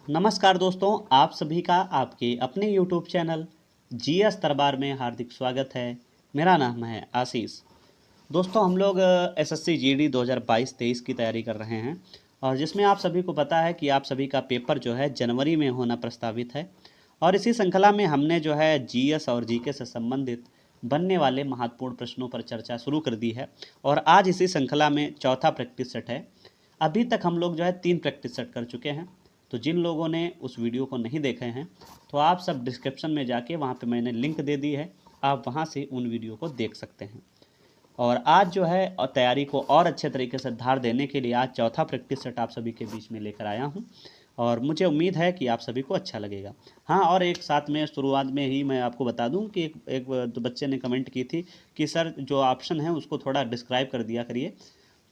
नमस्कार दोस्तों, आप सभी का आपके अपने YouTube चैनल जीएस दरबार में हार्दिक स्वागत है। मेरा नाम है आशीष। दोस्तों, हम लोग एसएससी जीडी 2022-23 की तैयारी कर रहे हैं और जिसमें आप सभी को पता है कि आप सभी का पेपर जो है जनवरी में होना प्रस्तावित है। और इसी श्रृंखला में हमने जो है जीएस और जीके से संबंधित बनने वाले महत्वपूर्ण प्रश्नों पर चर्चा शुरू कर दी है और आज इसी श्रृंखला में चौथा प्रैक्टिस सेट है। अभी तक हम लोग जो है 3 प्रैक्टिस सेट कर चुके हैं। तो जिन लोगों ने उस वीडियो को नहीं देखे हैं तो आप सब डिस्क्रिप्शन में जाके वहाँ पे मैंने लिंक दे दी है, आप वहाँ से उन वीडियो को देख सकते हैं। और आज जो है तैयारी को और अच्छे तरीके से धार देने के लिए आज चौथा प्रैक्टिस सेट आप सभी के बीच में लेकर आया हूँ और मुझे उम्मीद है कि आप सभी को अच्छा लगेगा। हाँ, और एक साथ में शुरुआत में ही मैं आपको बता दूं कि एक तो बच्चे ने कमेंट की थी कि सर जो ऑप्शन है उसको थोड़ा डिस्क्राइब कर दिया करिए।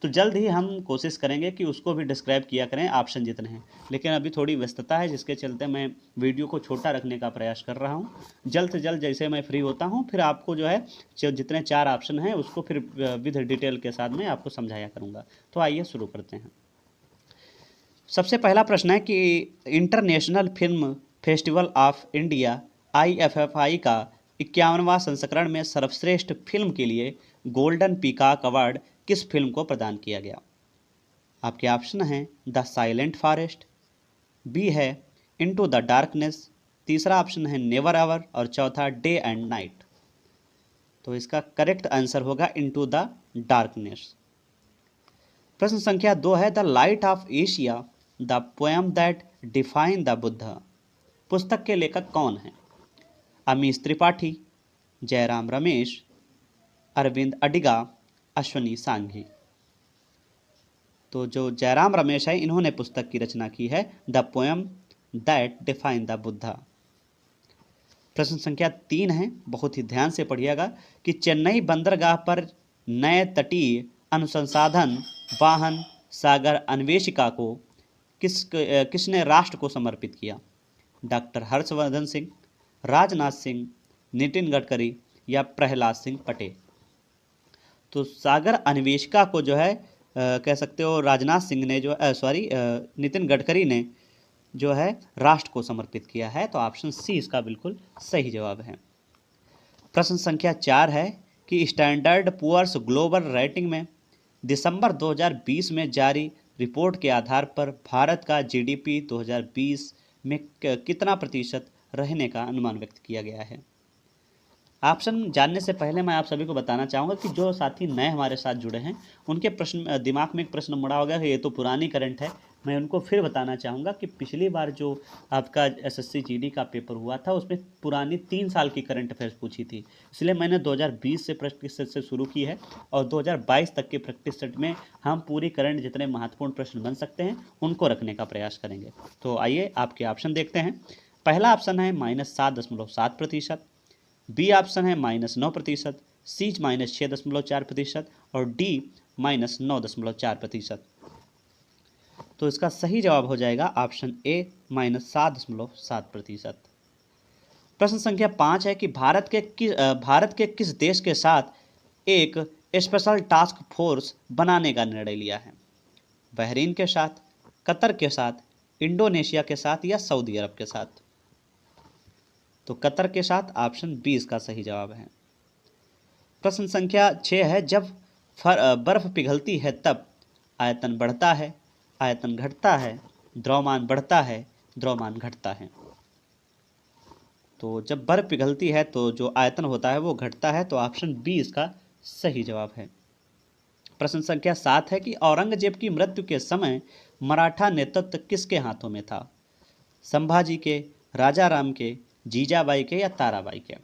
तो जल्द ही हम कोशिश करेंगे कि उसको भी डिस्क्राइब किया करें ऑप्शन जितने हैं, लेकिन अभी थोड़ी व्यस्तता है जिसके चलते मैं वीडियो को छोटा रखने का प्रयास कर रहा हूं। जल्द से जल्द जैसे मैं फ्री होता हूं फिर आपको जो है जितने 4 ऑप्शन हैं उसको फिर विद डिटेल के साथ में आपको समझाया करूंगा। तो आइए शुरू करते हैं। सबसे पहला प्रश्न है कि international film festival of India IFFI का 51वां संस्करण में सर्वश्रेष्ठ फिल्म के लिए गोल्डन पीकॉक अवार्ड किस फिल्म को प्रदान किया गया? आपके ऑप्शन हैं द साइलेंट फॉरेस्ट, बी है इनटू द डार्कनेस, तीसरा ऑप्शन है नेवर एवर और चौथा डे एंड नाइट। तो इसका करेक्ट आंसर होगा इनटू द डार्कनेस। प्रश्न संख्या 2 है the light of Asia the poem that define the Buddha. पुस्तक के लेखक कौन हैं? अमीश त्रिपाठी, जयराम रमेश, अरविंद अडिगा, अश्वनी सांघी। तो जो जयराम रमेश है इन्होंने पुस्तक की रचना की है the poem that define the Buddha. प्रश्न संख्या 3 है, बहुत ही ध्यान से पढ़िएगा कि चेन्नई बंदरगाह पर नए तटीय अनुसंधान वाहन सागर अन्वेषिका को किसने राष्ट्र को समर्पित किया? डॉक्टर हर्षवर्धन सिंह, राजनाथ सिंह, नितिन गडकरी या प्रहलाद सिंह पटेल। तो सागर अन्वेषिका को जो है कह सकते हो राजनाथ सिंह ने जो नितिन गडकरी ने जो है राष्ट्र को समर्पित किया है। तो ऑप्शन सी इसका बिल्कुल सही जवाब है। प्रश्न संख्या 4 है कि स्टैंडर्ड पुअर्स ग्लोबल रेटिंग में दिसंबर 2020 में जारी रिपोर्ट के आधार पर भारत का GDP 2020 में कितना प्रतिशत रहने का अनुमान व्यक्त किया गया है? ऑप्शन जानने से पहले मैं आप सभी को बताना चाहूँगा कि जो साथी नए हमारे साथ जुड़े हैं उनके प्रश्न दिमाग में एक प्रश्न मुड़ा होगा कि ये तो पुरानी करंट है। मैं उनको फिर बताना चाहूँगा कि पिछली बार जो आपका SSC GD का पेपर हुआ था उसमें पुरानी 3 साल की करंट अफेयर्स पूछी थी, इसलिए मैंने 2020 से प्रैक्टिस सेट से शुरू की है और 2022 तक के प्रैक्टिस सेट में हम पूरी करंट जितने महत्वपूर्ण प्रश्न बन सकते हैं उनको रखने का प्रयास करेंगे। तो आइए आपके ऑप्शन देखते हैं। पहला ऑप्शन है -7.7%, बी ऑप्शन है -9%, सी -6.4% और डी -9.4%। तो इसका सही जवाब हो जाएगा ऑप्शन ए -7.7%। प्रश्न संख्या 5 है कि भारत के किस देश के साथ एक स्पेशल टास्क फोर्स बनाने का निर्णय लिया है? बहरीन के साथ, कतर के साथ, इंडोनेशिया के साथ या सऊदी अरब के साथ? तो कतर के साथ ऑप्शन बी इसका सही जवाब है। प्रश्न संख्या 6 है जब बर्फ पिघलती है तब आयतन बढ़ता है, आयतन घटता है, द्रव्यमान बढ़ता है, द्रव्यमान घटता है? तो जब बर्फ पिघलती है तो जो आयतन होता है वो घटता है, तो ऑप्शन बी इसका सही जवाब है। प्रश्न संख्या 7 है कि औरंगजेब की मृत्यु के समय मराठा नेतृत्व किसके हाथों में था? संभाजी के, राजा राम के, जीजाबाई के या ताराबाई के?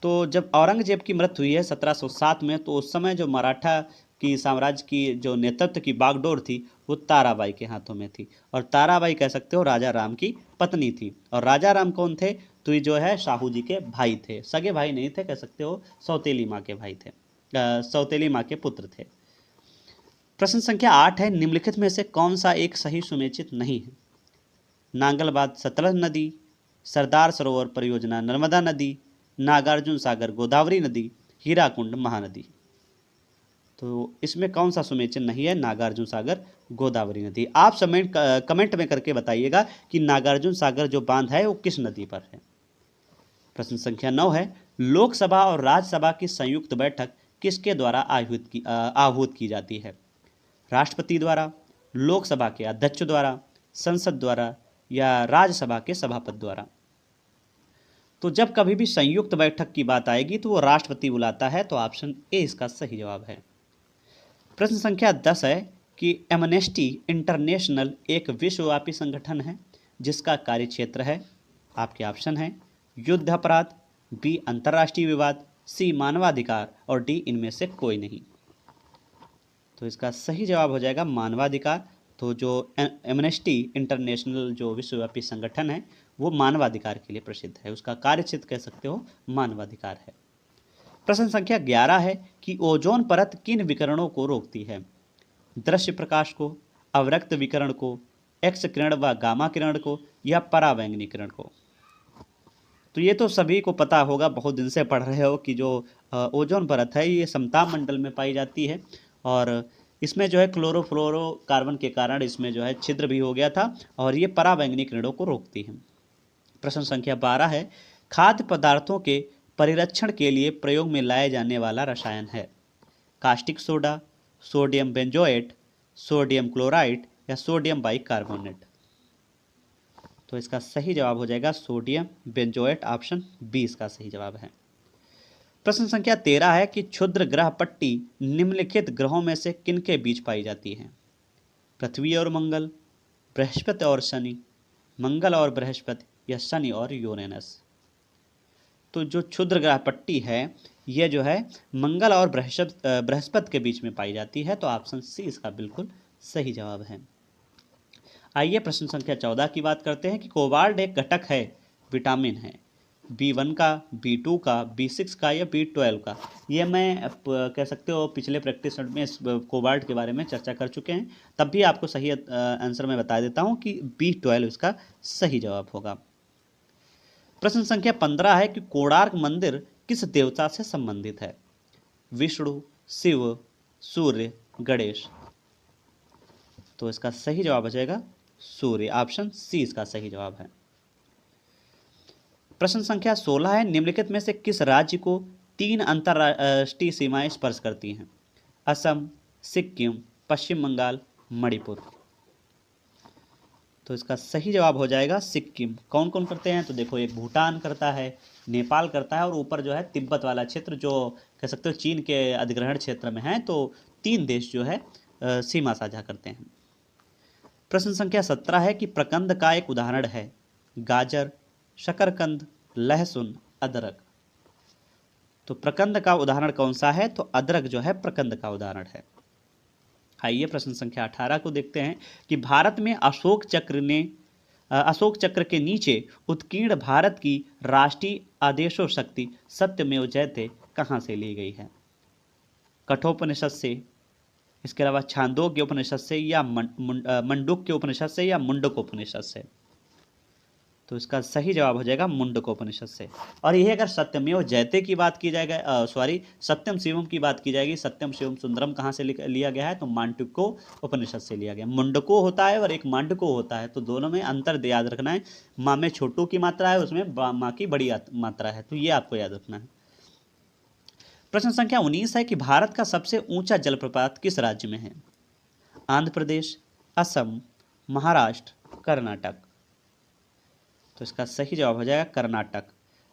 तो जब औरंगजेब की मृत्यु हुई है 1707 में, तो उस समय जो मराठा की साम्राज्य की जो नेतृत्व की बागडोर थी वो ताराबाई के हाथों में थी। और ताराबाई कह सकते हो राजा राम की पत्नी थी। और राजा राम कौन थे? तो ये जो है शाहू जी के भाई थे, सगे भाई नहीं थे, कह सकते हो सौतेली माँ के भाई थे, सौतेली माँ के पुत्र थे। प्रश्न संख्या 8 है निम्नलिखित में से कौन सा एक सही सुनिश्चित नहीं है? नांगलबाद सतलज नदी, सरदार सरोवर परियोजना नर्मदा नदी, नागार्जुन सागर गोदावरी नदी, हीराकुंड महानदी। तो इसमें कौन सा सुमेचन नहीं है? नागार्जुन सागर गोदावरी नदी। आप कमेंट में करके बताइएगा कि नागार्जुन सागर जो बांध है वो किस नदी पर है। प्रश्न संख्या 9 है, लोकसभा और राज्यसभा की संयुक्त बैठक किसके द्वारा आहूत की जाती है? राष्ट्रपति द्वारा, लोकसभा के अध्यक्ष द्वारा, संसद द्वारा या राज्यसभा के सभापति द्वारा? तो जब कभी भी संयुक्त बैठक की बात आएगी तो वो राष्ट्रपति बुलाता है, तो ऑप्शन ए इसका सही जवाब है। प्रश्न संख्या 10 है कि एमनेस्टी इंटरनेशनल एक विश्वव्यापी संगठन है जिसका कार्यक्षेत्र है, आपके ऑप्शन है युद्ध अपराध, बी अंतर्राष्ट्रीय विवाद, सी मानवाधिकार और डी इनमें से कोई नहीं। तो इसका सही जवाब हो जाएगा मानवाधिकार। तो जो एमनेस्टी इंटरनेशनल जो विश्वव्यापी संगठन है वो मानवाधिकार के लिए प्रसिद्ध है, उसका कार्यक्षेत्र कह सकते हो मानवाधिकार है। प्रश्न संख्या 11 है कि ओजोन परत किन विकिरणों को रोकती है? दृश्य प्रकाश को, अवरक्त विकिरण को, एक्स किरण व गामा किरण को या परावैंगनी किरण को? तो ये तो सभी को पता होगा, बहुत दिन से पढ़ रहे हो कि जो ओजोन परत है ये समताप मंडल में पाई जाती है और इसमें जो है क्लोरोफ्लोरोकार्बन के कारण इसमें जो है छिद्र भी हो गया था और ये परावैंगनी किरणों को रोकती है। प्रश्न संख्या 12 है, खाद्य पदार्थों के परिरक्षण के लिए प्रयोग में लाया जाने वाला रसायन है? Caustic soda, sodium benzoate, sodium chloride या सोडियम बाइकार्बोनेट? तो इसका सही जवाब हो जाएगा सोडियम बेंजोएट, ऑप्शन बी इसका सही जवाब है। प्रश्न संख्या 13 है कि क्षुद्र ग्रह पट्टी निम्नलिखित ग्रहों में से किनके बीच पाई जाती है? पृथ्वी और मंगल, बृहस्पति और शनि, मंगल और बृहस्पति या शनि और यूरेनस? तो जो क्षुद्र ग्रह पट्टी है यह जो है मंगल और बृहस्पति के बीच में पाई जाती है, तो ऑप्शन सी इसका बिल्कुल सही जवाब है। आइए प्रश्न संख्या 14 की बात करते हैं कि कोबाल्ट एक घटक है, विटामिन है, B1 का, B2 का, B6 का या B12 का? ये मैं कह सकते हो पिछले प्रैक्टिस सेट में इस कोबाल्ट के बारे में चर्चा कर चुके हैं, तब भी आपको सही आंसर मैं बता देता हूँ कि B12 इसका सही जवाब होगा। प्रश्न संख्या 15 है कि कोणार्क मंदिर किस देवता से संबंधित है? विष्णु, शिव, सूर्य, गणेश? तो इसका सही जवाब हो जाएगा सूर्य, ऑप्शन सी इसका सही जवाब है। प्रश्न संख्या 16 है, निम्नलिखित में से किस राज्य को 3 अंतर्राष्ट्रीय सीमाएं स्पर्श करती हैं? असम, सिक्किम, पश्चिम बंगाल, मणिपुर? तो इसका सही जवाब हो जाएगा सिक्किम। कौन कौन करते हैं? तो देखो एक भूटान करता है, नेपाल करता है और ऊपर जो है तिब्बत वाला क्षेत्र जो कह सकते हो चीन के अधिग्रहण क्षेत्र में है, तो 3 देश जो है सीमा साझा करते हैं। प्रश्न संख्या 17 है कि प्रकंद का एक उदाहरण है? गाजर, शकरकंद, लहसुन, अदरक? तो प्रकंद का उदाहरण कौन सा है? तो अदरक जो है प्रकंद का उदाहरण है। आइए प्रश्न संख्या 18 को देखते हैं कि भारत में अशोक चक्र के नीचे उत्कीर्ण भारत की राष्ट्रीय आदेशो शक्ति सत्यमेव जयते कहाँ से ली गई है? कठोपनिषद से, इसके अलावा छांदोग्य उपनिषद से या मंडूक्य उपनिषद से या मुंडकोपनिषद से? तो इसका सही जवाब हो जाएगा मुंडकोपनिषद से। और यही अगर सत्यमेव जयते की बात की जाएगा, सत्यम शिवम की बात की जाएगी, सत्यम शिवम सुंदरम कहाँ से लिया गया है? तो मांडुक्य उपनिषद से लिया गया। मुंडको होता है और एक मांडको होता है, तो दोनों में अंतर याद रखना है। माँ में छोटू की मात्रा है, उसमें माँ की बड़ी मात्रा है, तो ये आपको याद रखना है। प्रश्न संख्या 19 है कि भारत का सबसे ऊंचा जलप्रपात किस राज्य में है? आंध्र प्रदेश, असम, महाराष्ट्र, कर्नाटक? तो इसका सही जवाब हो जाएगा कर्नाटक।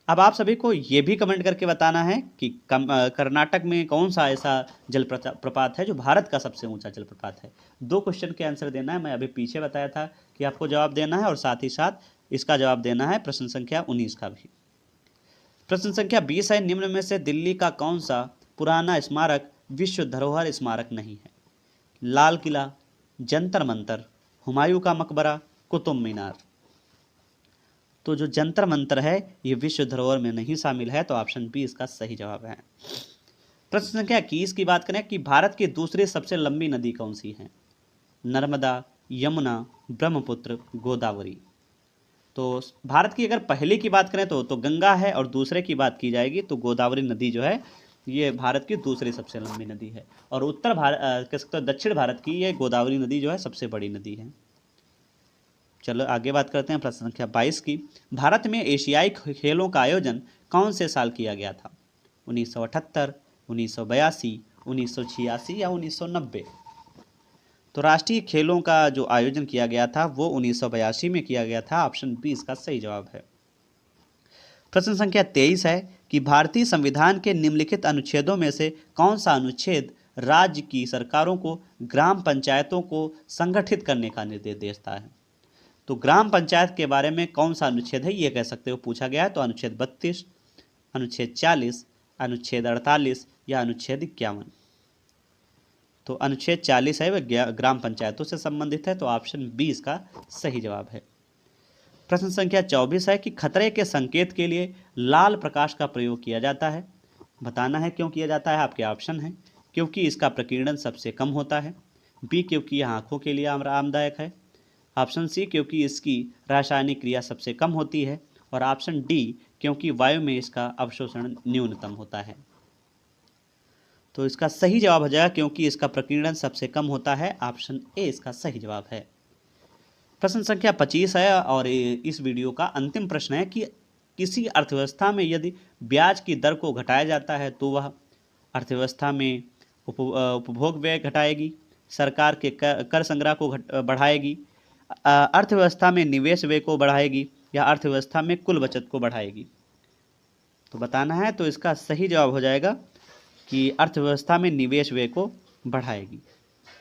अब आप सभी को ये भी कमेंट करके बताना है कि कर्नाटक में कौन सा ऐसा जलप्रपात है जो भारत का सबसे ऊंचा जलप्रपात है। 2 क्वेश्चन के आंसर देना है, मैं अभी पीछे बताया था कि आपको जवाब देना है और साथ ही साथ इसका जवाब देना है प्रश्न संख्या 19 का भी। प्रश्न संख्या 20 है, निम्न में से दिल्ली का कौन सा पुराना स्मारक विश्व धरोहर स्मारक नहीं है? लाल किला, जंतर मंतर, हुमायूं का मकबरा, कुतुब मीनार? तो जो जंतर मंतर है ये विश्व धरोहर में नहीं शामिल है, तो ऑप्शन बी इसका सही जवाब है। प्रश्न संख्या 21 की बात करें कि भारत की दूसरी सबसे लंबी नदी कौन सी है? नर्मदा, यमुना, ब्रह्मपुत्र, गोदावरी? तो भारत की अगर पहले की बात करें तो गंगा है और दूसरे की बात की जाएगी तो गोदावरी नदी जो है ये भारत की दूसरी सबसे लंबी नदी है। और उत्तर भारत कह सकते हो दक्षिण भारत की ये गोदावरी नदी जो है सबसे बड़ी नदी है। चलो आगे बात करते हैं प्रश्न संख्या 22 की। भारत में एशियाई खेलों का आयोजन कौन से साल किया गया था? 1978, 1982, 1986 या 1990? तो राष्ट्रीय खेलों का जो आयोजन किया गया था वो 1982 में किया गया था। ऑप्शन बी इसका सही जवाब है। प्रश्न संख्या 23 है कि भारतीय संविधान के निम्नलिखित अनुच्छेदों में से कौन सा अनुच्छेद राज्य की सरकारों को ग्राम पंचायतों को संगठित करने का निर्देश देता है? तो ग्राम पंचायत के बारे में कौन सा अनुच्छेद है ये कह सकते हो पूछा गया है। तो अनुच्छेद 32, अनुच्छेद 40, अनुच्छेद 48 या अनुच्छेद 51? तो अनुच्छेद 40 है वह ग्राम पंचायतों से संबंधित है। तो ऑप्शन बी इसका सही जवाब है। प्रश्न संख्या 24 है कि खतरे के संकेत के लिए लाल प्रकाश का प्रयोग किया जाता है। बताना है क्यों किया जाता है। आपके ऑप्शन हैं क्योंकि इसका प्रकीर्णन सबसे कम होता है, बी क्योंकि यह आँखों के लिए आरामदायक है, ऑप्शन सी क्योंकि इसकी रासायनिक क्रिया सबसे कम होती है, और ऑप्शन डी क्योंकि वायु में इसका अवशोषण न्यूनतम होता है। तो इसका सही जवाब हो जाएगा क्योंकि इसका प्रकीर्णन सबसे कम होता है। ऑप्शन ए इसका सही जवाब है। प्रश्न संख्या 25 है और इस वीडियो का अंतिम प्रश्न है कि किसी अर्थव्यवस्था में यदि ब्याज की दर को घटाया जाता है तो वह अर्थव्यवस्था में उपभोग व्यय घटाएगी, सरकार के कर संग्रह को बढ़ाएगी, अर्थव्यवस्था में निवेश व्यय को बढ़ाएगी या अर्थव्यवस्था में कुल बचत को बढ़ाएगी? तो बताना है। तो इसका सही जवाब हो जाएगा कि अर्थव्यवस्था में निवेश व्यय को बढ़ाएगी।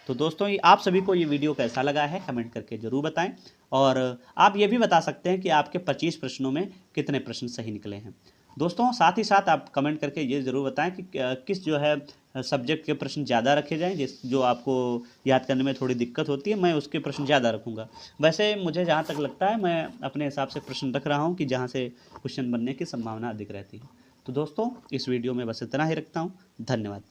तो दोस्तों आप सभी को ये वीडियो कैसा लगा है कमेंट करके ज़रूर बताएं, और आप ये भी बता सकते हैं कि आपके 25 प्रश्नों में कितने प्रश्न सही निकले हैं। दोस्तों साथ ही साथ आप कमेंट करके ये ज़रूर बताएं कि किस जो है सब्जेक्ट के प्रश्न ज़्यादा रखे जाएं, जो आपको याद करने में थोड़ी दिक्कत होती है, मैं उसके प्रश्न ज़्यादा रखूँगा। वैसे मुझे जहाँ तक लगता है मैं अपने हिसाब से प्रश्न रख रहा हूँ कि जहाँ से क्वेश्चन बनने की संभावना अधिक रहती है। तो दोस्तों इस वीडियो में बस इतना ही रखता हूँ। धन्यवाद।